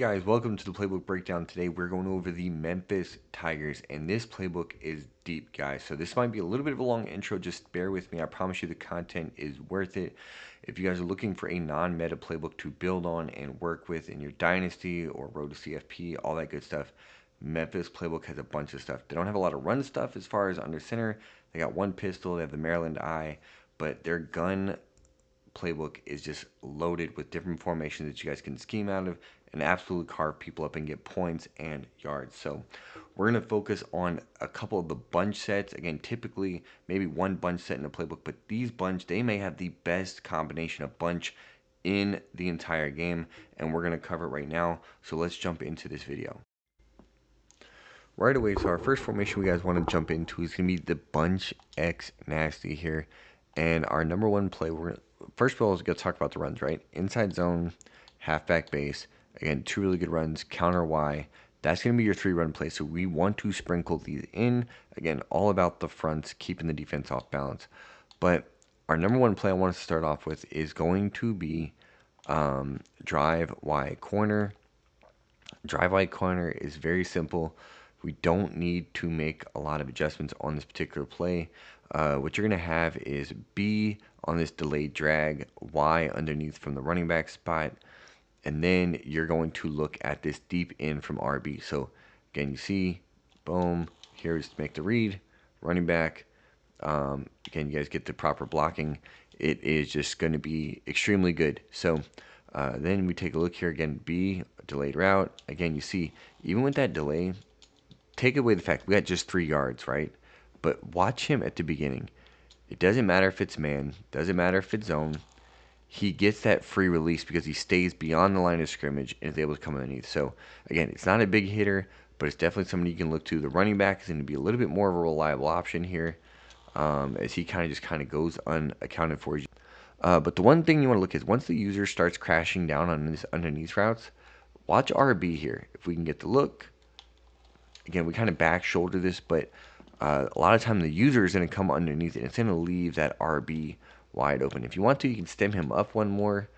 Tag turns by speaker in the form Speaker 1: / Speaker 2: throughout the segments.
Speaker 1: Hey guys, welcome to the Playbook Breakdown. Today we're going over the Memphis Tigers, and this playbook is deep, guys. So this might be a little bit of a long intro, just bear with me. I promise you the content is worth it. If you guys are looking for a non-meta playbook to build on and work with in your dynasty or road to CFP, all that good stuff, Memphis Playbook has a bunch of stuff. They don't have a lot of run stuff as far as under center. They got one pistol, they have the Maryland Eye, but their gun playbook is just loaded with different formations that you guys can scheme out of and absolutely carve people up and get points and yards. So we're going to focus on a couple of the bunch sets. Again, typically maybe one bunch set in a playbook, but these bunch, they may have the best combination of bunch in the entire game, and we're going to cover it right now. So let's jump into this video. Right away, so our first formation we guys want to jump into is going to be the Bunch X Nasty here. And our number one play, first of all, is going to talk about the runs, right? Inside zone, halfback base. Again, two really good runs, counter Y. That's going to be your 3-run play. So we want to sprinkle these in. Again, all about the fronts, keeping the defense off balance. But our number one play I want us to start off with is going to be drive Y corner. Drive Y corner is very simple. We don't need to make a lot of adjustments on this particular play. What you're going to have is B on this delayed drag, Y underneath from the running back spot, and then you're going to look at this deep in from RB. So again, you see, boom, here's make the read, running back. Again, you guys get the proper blocking. It is just going to be extremely good. So then we take a look here again, B, delayed route. Again, you see, even with that delay, take away the fact we got just 3 yards, right? But watch him at the beginning. It doesn't matter if it's man, doesn't matter if it's zone. He gets that free release because he stays beyond the line of scrimmage and is able to come underneath. So again, it's not a big hitter, but it's definitely somebody you can look to. The running back is going to be a little bit more of a reliable option here, as he kind of goes unaccounted for. But the one thing you want to look at is once the user starts crashing down on this underneath routes, watch RB here. If we can get the look, again, we kind of back shoulder this, but a lot of time the user is going to come underneath it. It's going to leave that RB wide open. If you want to, you can stem him up one more.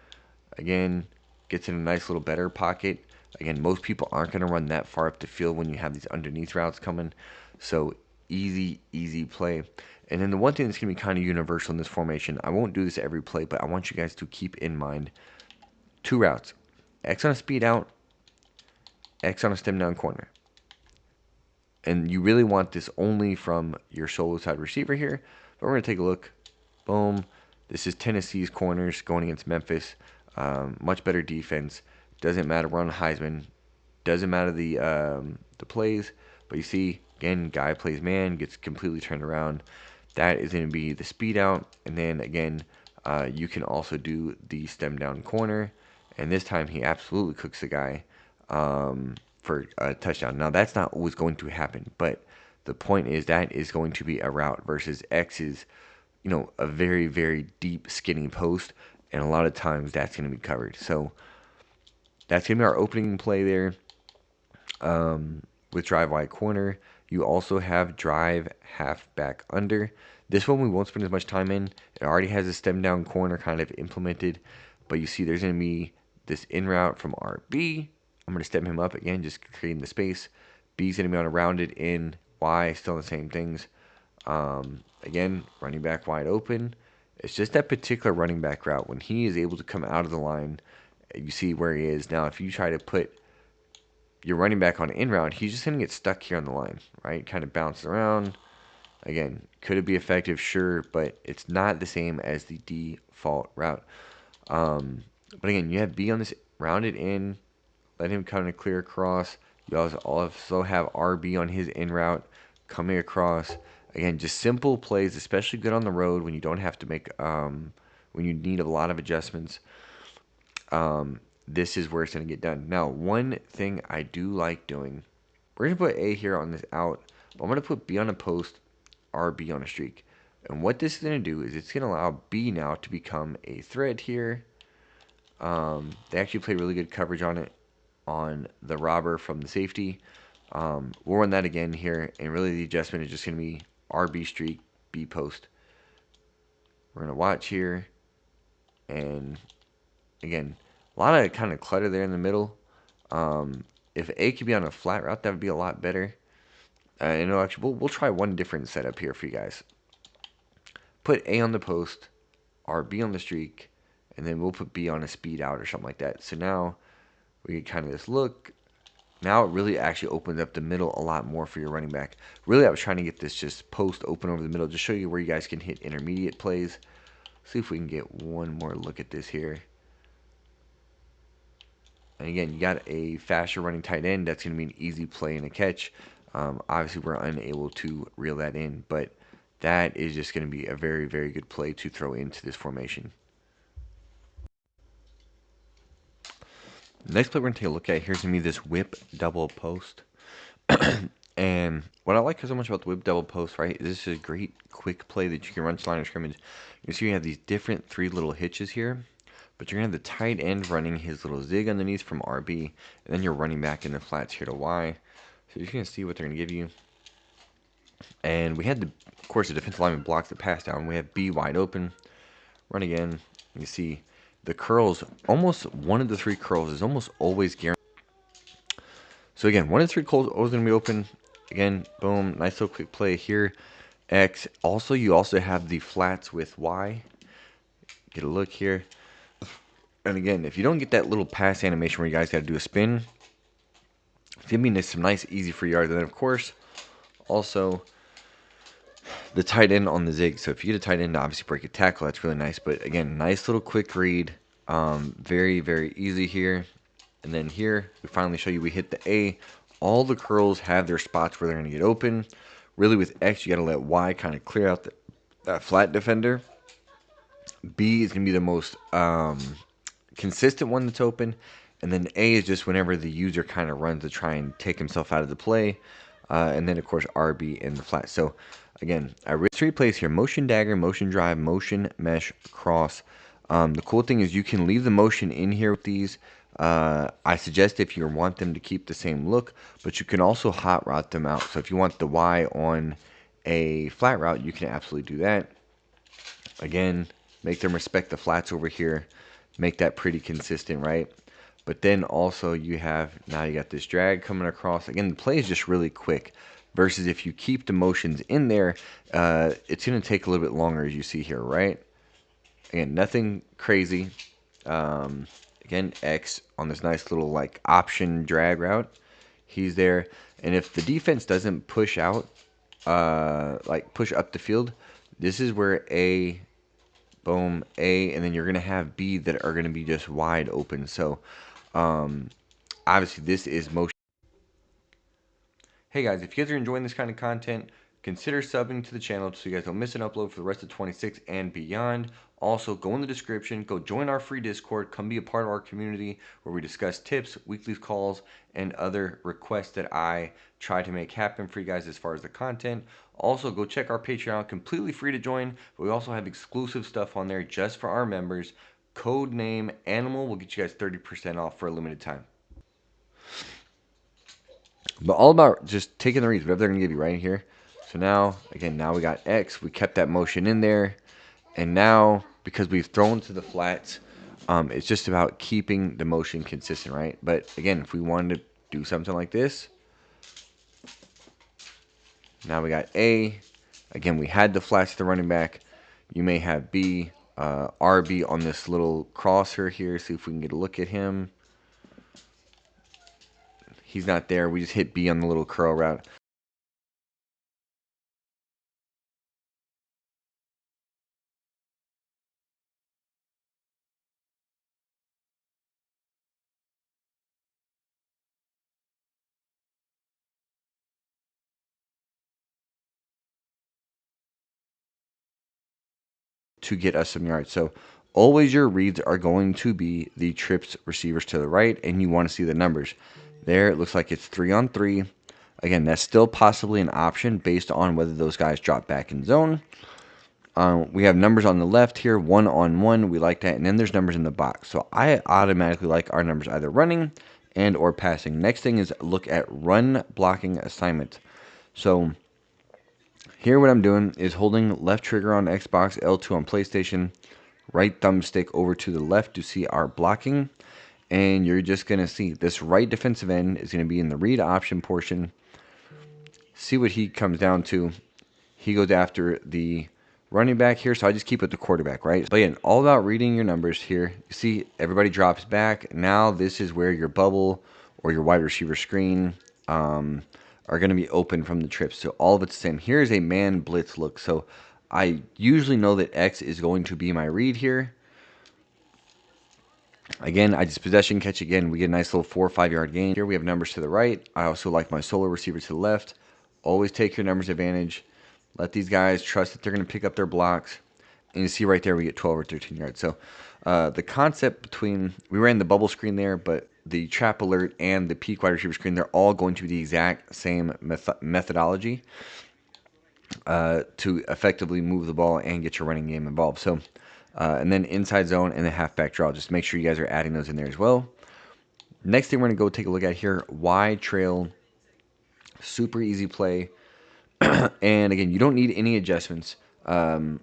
Speaker 1: Again, gets in a nice little better pocket. Again, most people aren't going to run that far up the field when you have these underneath routes coming. So easy play. And then the one thing that's going to be kind of universal in this formation, I won't do this every play, but I want you guys to keep in mind 2 routes. X on a speed out, X on a stem down corner. And you really want this only from your solo side receiver here. But we're going to take a look. Boom. This is Tennessee's corners going against Memphis. Much better defense. Doesn't matter. We're on Heisman. Doesn't matter the plays. But you see, again, guy plays man, gets completely turned around. That is going to be the speed out. And then, again, you can also do the stem down corner. And this time he absolutely cooks the guy. For a touchdown. Now, that's not always going to happen, but the point is that is going to be a route versus X is, a very, very deep, skinny post, and a lot of times that's going to be covered. So that's going to be our opening play there with drive wide corner. You also have drive half back under. This one we won't spend as much time in. It already has a stem down corner kind of implemented, but you see there's going to be this in route from RB. I'm going to step him up again, just creating the space. B's going to be on a rounded in. Y, still the same things. Again, running back wide open. It's just that particular running back route. When he is able to come out of the line, you see where he is. Now, if you try to put your running back on in route, he's just going to get stuck here on the line, right? Kind of bounces around. Again, could it be effective? Sure, but it's not the same as the default route. But again, you have B on this rounded in. Let him kind of clear across. You also have RB on his in route coming across. Again, just simple plays, especially good on the road when you don't have to make, when you need a lot of adjustments. This is where it's going to get done. Now, one thing I do like doing, we're going to put A here on this out. But I'm going to put B on a post, RB on a streak. And what this is going to do is it's going to allow B now to become a thread here. They actually played really good coverage on it, on the robber from the safety. We'll run that again here, and really the adjustment is just going to be RB streak, B post. We're going to watch here, and again, a lot of kind of clutter there in the middle. If A could be on a flat route, that would be a lot better. Actually, we'll try one different setup here for you guys. Put A on the post, RB on the streak, and then we'll put B on a speed out or something like that. So now we get kind of this look. Now it really actually opens up the middle a lot more for your running back. Really, I was trying to get this just post open over the middle, just show you where you guys can hit intermediate plays. See if we can get one more look at this here. And again, you got a faster running tight end. That's going to be an easy play and a catch. Obviously, we're unable to reel that in, but that is just going to be a very, very good play to throw into this formation. The next play we're going to take a look at here is going to be this whip double post. And what I like so much about the whip double post, right, is this is a great quick play that you can run to line of scrimmage. You see you have these different 3 little hitches here, but you're going to have the tight end running his little zig underneath from RB, and then you're running back in the flats here to Y. So you're going to see what they're going to give you. And we had, of course, the defensive lineman blocks the pass down. We have B wide open. Run again. You see the curls, almost one of the 3 curls is almost always guaranteed. So again, 1 of the 3 curls always going to be open. Again, boom, nice little quick play here. X. Also, you also have the flats with Y. Get a look here. And again, if you don't get that little pass animation where you guys got to do a spin, it's going to be some nice, easy free yards. And then, of course, also the tight end on the zig. So if you get a tight end to obviously break a tackle, that's really nice. But again, nice little quick read. Very, very easy here. And then here, we finally show you we hit the A. All the curls have their spots where they're going to get open. Really, with X, you got to let Y kind of clear out that flat defender. B is going to be the most consistent one that's open. And then A is just whenever the user kind of runs to try and take himself out of the play. And then, of course, RB in the flat. So, again, I read 3 plays here. Motion dagger, motion drive, motion mesh, cross. The cool thing is you can leave the motion in here with these. I suggest if you want them to keep the same look, but you can also hot route them out. So if you want the Y on a flat route, you can absolutely do that. Again, make them respect the flats over here. Make that pretty consistent, right? But then also you have, now you got this drag coming across. Again, the play is just really quick. Versus if you keep the motions in there, it's going to take a little bit longer, as you see here, right? Again, nothing crazy. Again, X on this nice little like option drag route. He's there. And if the defense doesn't push out, like push up the field, this is where A, boom, A, and then you're going to have B that are going to be just wide open. So, obviously, this is motion. Hey guys, if you guys are enjoying this kind of content, consider subbing to the channel so you guys don't miss an upload for the rest of 26 and beyond. Also, go in the description, go join our free Discord, come be a part of our community where we discuss tips, weekly calls, and other requests that I try to make happen for you guys as far as the content. Also, go check our Patreon, completely free to join, but we also have exclusive stuff on there just for our members. Code name Animal will get you guys 30% off for a limited time. But all about just taking the reads, whatever they're going to give you right here. So now, again, now we got X. We kept that motion in there. And now, because we've thrown to the flats, it's just about keeping the motion consistent, right? But again, if we wanted to do something like this, now we got A. Again, we had the flats to the running back. You may have B, RB on this little crosser here. See if we can get a look at him. He's not there. We just hit B on the little curl route. To get us some yards. So always your reads are going to be the trips receivers to the right, and you want to see the numbers. There, it looks like it's 3 on 3. Again, that's still possibly an option based on whether those guys drop back in zone. We have numbers on the left here, 1 on 1. We like that. And then there's numbers in the box. So I automatically like our numbers either running and or passing. Next thing is look at run blocking assignment. So here what I'm doing is holding left trigger on Xbox, L2 on PlayStation, right thumbstick over to the left to see our blocking. and you're just going to see this right defensive end is going to be in the read option portion. See what he comes down to. He goes after the running back here, so I just keep it the quarterback, right? But again, all about reading your numbers here. You see everybody drops back. Now this is where your bubble or your wide receiver screen are going to be open from the trips. So all of it's the same. Here's a man blitz look. So I usually know that X is going to be my read here. Again, I just possession catch again. We get a nice little 4 or 5 yard gain. Here we have numbers to the right. I also like my solo receiver to the left. Always take your numbers advantage. Let these guys trust that they're going to pick up their blocks. And you see right there we get 12 or 13 yards. So the concept between, we ran the bubble screen there, but the trap alert and the peak wide receiver screen, they're all going to be the exact same methodology to effectively move the ball and get your running game involved. So, and then inside zone and the halfback draw. Just make sure you guys are adding those in there as well. Next thing we're going to go take a look at here, Y trail, super easy play. And again, you don't need any adjustments. And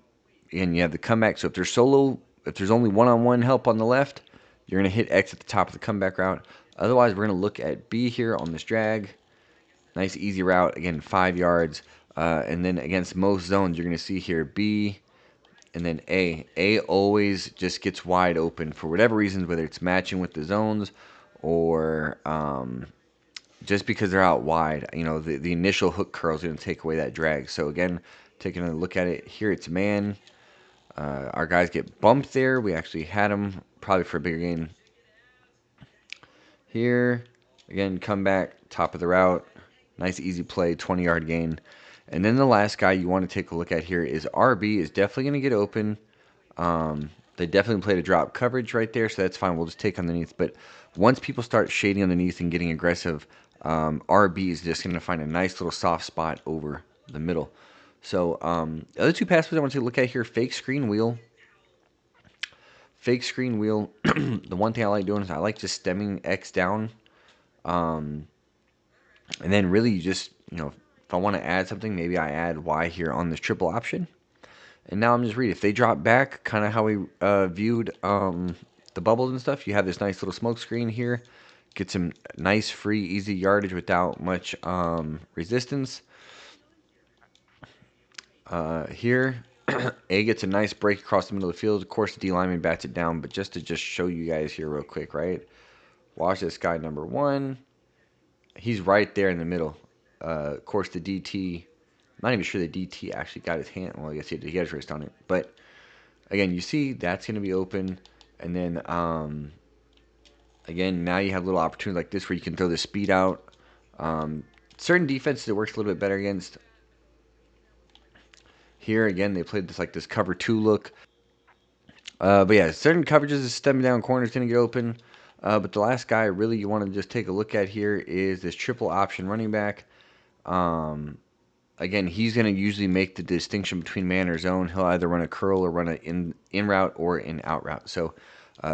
Speaker 1: you have the comeback. So if there's solo, if there's only one-on-one help on the left, you're going to hit X at the top of the comeback route. Otherwise, we're going to look at B here on this drag. Nice easy route. Again, 5 yards. And then against most zones, you're going to see here B and then A. A always just gets wide open for whatever reasons, whether it's matching with the zones or just because they're out wide. You know, the initial hook curl is going to take away that drag. So again, taking a look at it here, it's man. Our guys get bumped there. We actually had them probably for a bigger gain. Here, again, come back, top of the route. Nice easy play, 20-yard gain. And then the last guy you want to take a look at here is RB is definitely going to get open. They definitely played a drop coverage right there, so that's fine. We'll just take underneath. But once people start shading underneath and getting aggressive, RB is just going to find a nice little soft spot over the middle. So the other two passes I want to look at here, fake screen wheel. Fake screen wheel. The one thing I like doing is I like just stemming X down. And then really you just, you know, if I want to add something, maybe I add Y here on this triple option. And now I'm just reading. If they drop back, kind of how we viewed the bubbles and stuff, you have this nice little smoke screen here. Get some nice, free, easy yardage without much resistance. Here, A gets a nice break across the middle of the field. Of course, the D lineman bats it down, but just to show you guys here real quick, right? Watch this guy, number one. He's right there in the middle. Of course, the DT, I'm not even sure the DT actually got his hand. Well, I guess he had his wrist on it. But, again, you see that's going to be open. And then, again, now you have a little opportunity like this where you can throw the speed out. Certain defenses it works a little bit better against. Here, again, they played this cover 2 look. But, yeah, certain coverages, the stemming down corner is going to get open. But the last guy really you want to just take a look at here is this triple option running back. Again, he's going to usually make the distinction between man or zone. He'll either run a curl or run an in route or an out route. So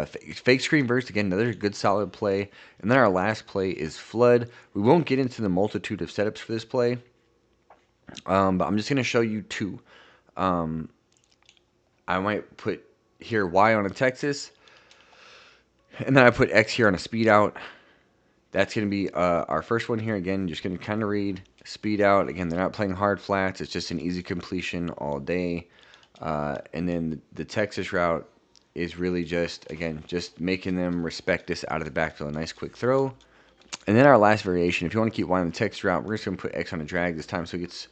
Speaker 1: fake screen burst, again, another good solid play. And then our last play is flood. We won't get into the multitude of setups for this play. But I'm just going to show you two. I might put here Y on a Texas. And then I put X here on a speed out. That's going to be our first one here. Again, just going to kind of read speed out. Again, they're not playing hard flats. It's just an easy completion all day. And then the Texas route is really just, again, just making them respect this out of the backfield. A nice quick throw. And then our last variation, if you want to keep Y on the Texas route, we're just going to put X on a drag this time so it gets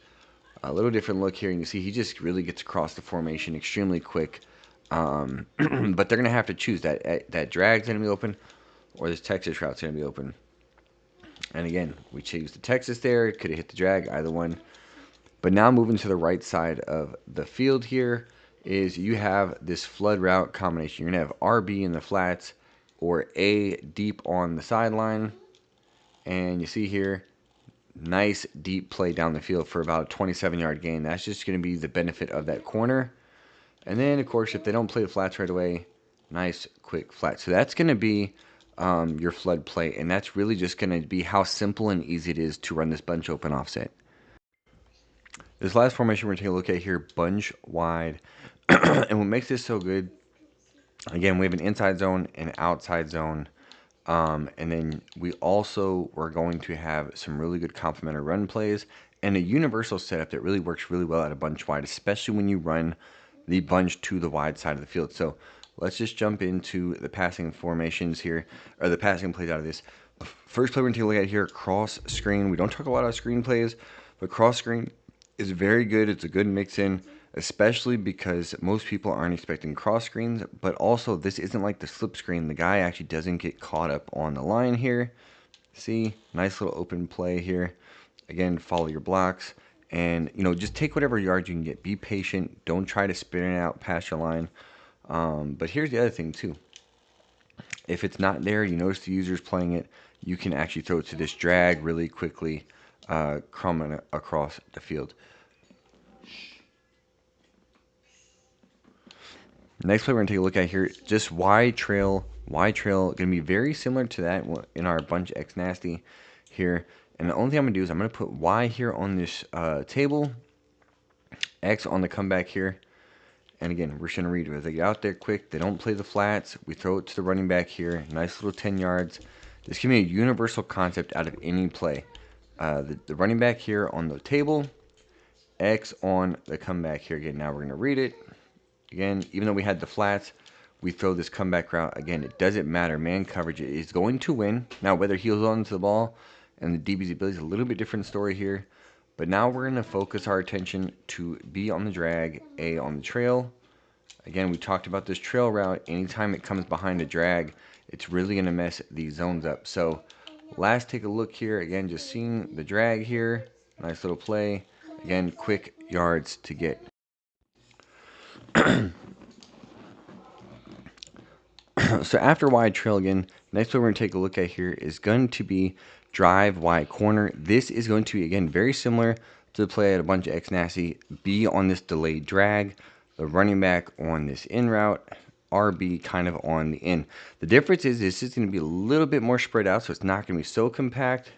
Speaker 1: a little different look here. And you see he just really gets across the formation extremely quick. But they're going to have to choose that drag's going to be open or this Texas route's going to be open. And again, we choose the Texas there. Could have hit the drag, either one. But now moving to the right side of the field here is you have this flood route combination. You're going to have RB in the flats or A deep on the sideline. And you see here, nice deep play down the field for about a 27-yard gain. That's just going to be the benefit of that corner. And then, of course, if they don't play the flats right away, nice quick flat. So that's going to be your flood play, and that's really just going to be how simple and easy it is to run this bunch open offset. This last formation we're going to take a look at here, bunch wide. And what makes this so good, again, we have an inside zone and outside zone And then we also were going to have some really good complementary run plays and a universal setup that really works really well at a bunch wide, especially when you run the bunch to the wide side of the field. So let's just jump into the passing formations here, or the passing plays out of this. First play we're going to take a look at here, cross screen. We don't talk a lot about screen plays, but cross screen is very good. It's a good mix in, especially because most people aren't expecting cross screens, but also this isn't like the slip screen. The guy actually doesn't get caught up on the line here. See, nice little open play here. Again, follow your blocks and, just take whatever yards you can get. Be patient. Don't try to spin it out past your line. But here's the other thing too. If it's not there, you notice the user's playing it, you can actually throw it to this drag really quickly, crumbing across the field. Next play we're going to take a look at here, just wide trail, going to be very similar to that in our bunch X nasty here. And the only thing I'm going to do is I'm going to put Y here on this table, X on the comeback here. And again, we're just going to read it. As they get out there quick, they don't play the flats. We throw it to the running back here. Nice little 10 yards. This can be a universal concept out of any play. The running back here on the table, X on the comeback here. Again, now we're going to read it. Again, even though we had the flats, we throw this comeback route. Again, it doesn't matter. Man coverage is going to win. Now, whether he holds on to the ball and the DB's ability is a little bit different story here. But now we're going to focus our attention to B on the drag, A on the trail. Again, we talked about this trail route. Anytime it comes behind a drag, it's really going to mess these zones up. So last, take a look here. Again, just seeing the drag here. Nice little play. Again, quick yards to get. So after wide trail again, next one we're going to take a look at here is going to be drive wide corner. This is going to be, again, very similar to the play at a bunch of X nasty. B on this delayed drag, the running back on this in route, RB kind of on the in. The difference is this is going to be a little bit more spread out, so it's not going to be so compact.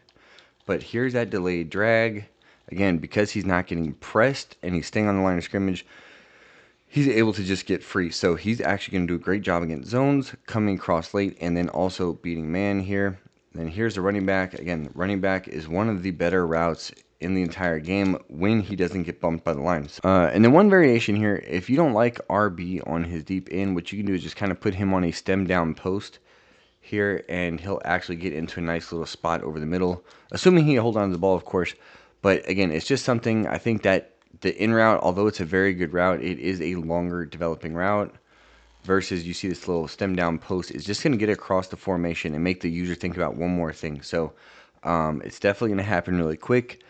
Speaker 1: But here's that delayed drag. Again, because he's not getting pressed and he's staying on the line of scrimmage, he's able to just get free. So he's actually going to do a great job against zones, coming across late, and then also beating man here. Then here's the running back. Again, running back is one of the better routes in the entire game when he doesn't get bumped by the lines. And then one variation here, if you don't like RB on his deep in, what you can do is just kind of put him on a stem down post here, and he'll actually get into a nice little spot over the middle, assuming he hold on to the ball, of course. But again, it's just something I think that the in route, although it's a very good route, it is a longer developing route versus you see this little stem down post. It's just going to get across the formation and make the user think about one more thing. So it's definitely going to happen really quick.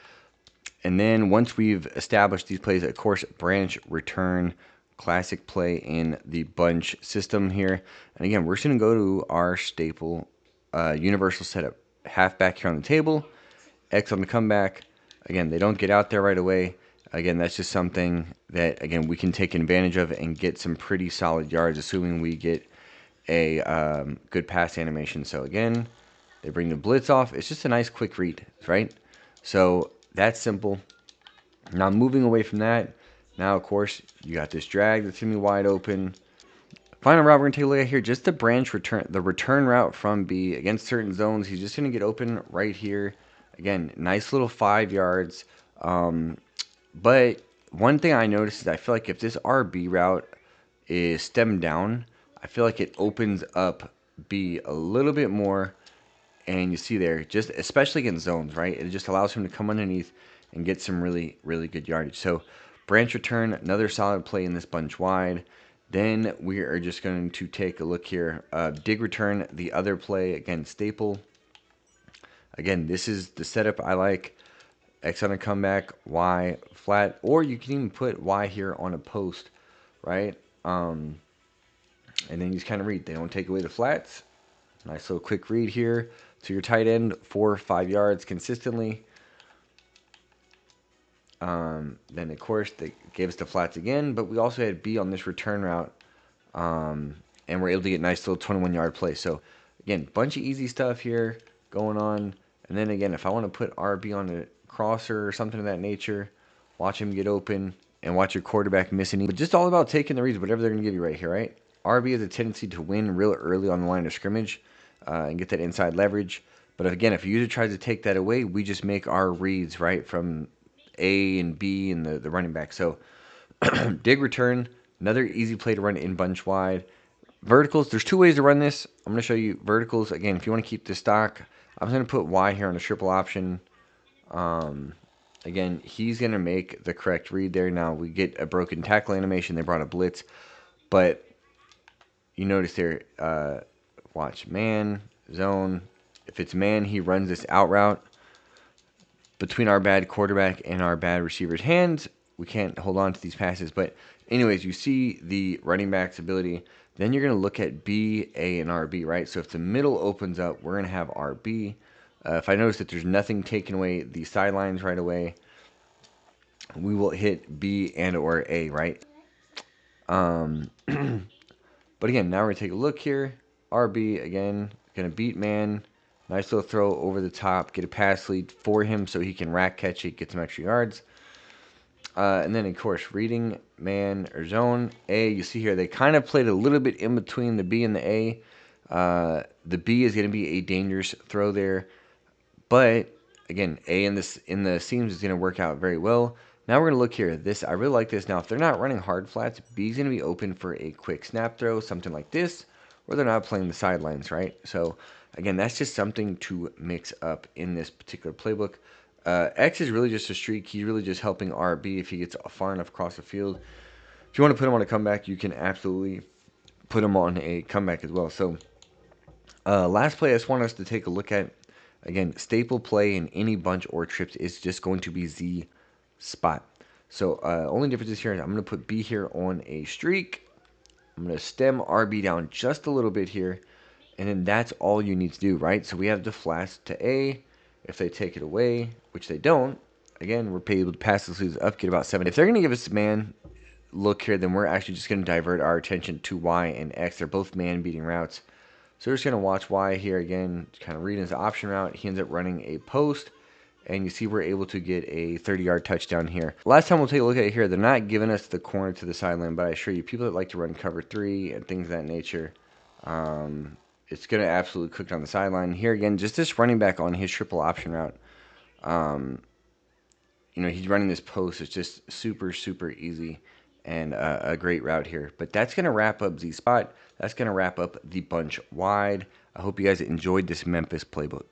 Speaker 1: And then once we've established these plays, of course, branch, return, classic play in the bunch system here. And again, we're just going to go to our staple universal setup. Halfback here on the table, X on the comeback. Again, they don't get out there right away. Again, that's just something that, again, we can take advantage of and get some pretty solid yards, assuming we get a good pass animation. So, again, they bring the blitz off. It's just a nice quick read, right? So, that's simple. Now, moving away from that, now, of course, you got this drag that's going to be wide open. Final route we're going to take a look at here, just the branch return, the return route from B against certain zones. He's just going to get open right here. Again, nice little 5 yards. But one thing I noticed is I feel like if this RB route is stemmed down, I feel like it opens up B a little bit more. And you see there, just especially against zones, right? It just allows him to come underneath and get some really, really good yardage. So branch return, another solid play in this bunch wide. Then we are just going to take a look here. Dig return, the other play, again, staple. Again, this is the setup I like. X on a comeback, Y flat, or you can even put Y here on a post, right? And then you just kind of read. They don't take away the flats. Nice little quick read here to your tight end, 4 or 5 yards consistently. Then, of course, they gave us the flats again, but we also had B on this return route, and we're able to get nice little 21-yard play. So, again, bunch of easy stuff here going on. And then, again, if I want to put RB on a crosser or something of that nature, watch him get open and watch your quarterback miss an. But just all about taking the reads, whatever they're going to give you right here, right? RB has a tendency to win real early on the line of scrimmage. and get that inside leverage. But again, if a user tries to take that away, we just make our reads, right, from A and B and the running back. So dig return, another easy play to run in bunch wide. Verticals, there's two ways to run this. I'm going to show you verticals. Again, if you want to keep this stock, I'm going to put Y here on a triple option. Again, he's going to make the correct read there. Now, we get a broken tackle animation. They brought a blitz. But you notice there, watch, man, zone. If it's man, he runs this out route between our bad quarterback and our bad receiver's hands. We can't hold on to these passes. But anyways, you see the running back's ability. Then you're going to look at B, A, and RB, right? So if the middle opens up, we're going to have RB. If I notice that there's nothing taking away the sidelines right away, we will hit B and or A, right? But again, now we're going to take a look here. RB, again, going to beat man. Nice little throw over the top. Get a pass lead for him so he can rack catch it, get some extra yards. And then, of course, reading man or zone. A, you see here, they kind of played a little bit in between the B and the A. The B is going to be a dangerous throw there. But, again, A in the seams is going to work out very well. Now we're going to look here. I really like this. Now, if they're not running hard flats, B is going to be open for a quick snap throw, something like this, or they're not playing the sidelines, right? So, again, that's just something to mix up in this particular playbook. X is really just a streak. He's really just helping RB if he gets far enough across the field. If you want to put him on a comeback, you can absolutely put him on a comeback as well. So, last play I just want us to take a look at. Again, staple play in any bunch or trips is just going to be Z spot. So only difference is here, I'm going to put B here on a streak. I'm going to stem RB down just a little bit here. And then that's all you need to do, right? So we have the flash to A. If they take it away, which they don't, again, we're able to pass this leads up, get about 7. If they're going to give us a man look here, then we're actually just going to divert our attention to Y and X. They're both man beating routes. So we're just going to watch Y here again, kind of reading his option route. He ends up running a post, and you see we're able to get a 30-yard touchdown here. Last time we'll take a look at it here, they're not giving us the corner to the sideline, but I assure you, people that like to run cover 3 and things of that nature, it's going to absolutely cook on the sideline. Here again, just this running back on his triple option route. He's running this post. It's just super, super easy and a great route here. But that's going to wrap up Z spot. That's going to wrap up the bunch wide. I hope you guys enjoyed this Memphis playbook.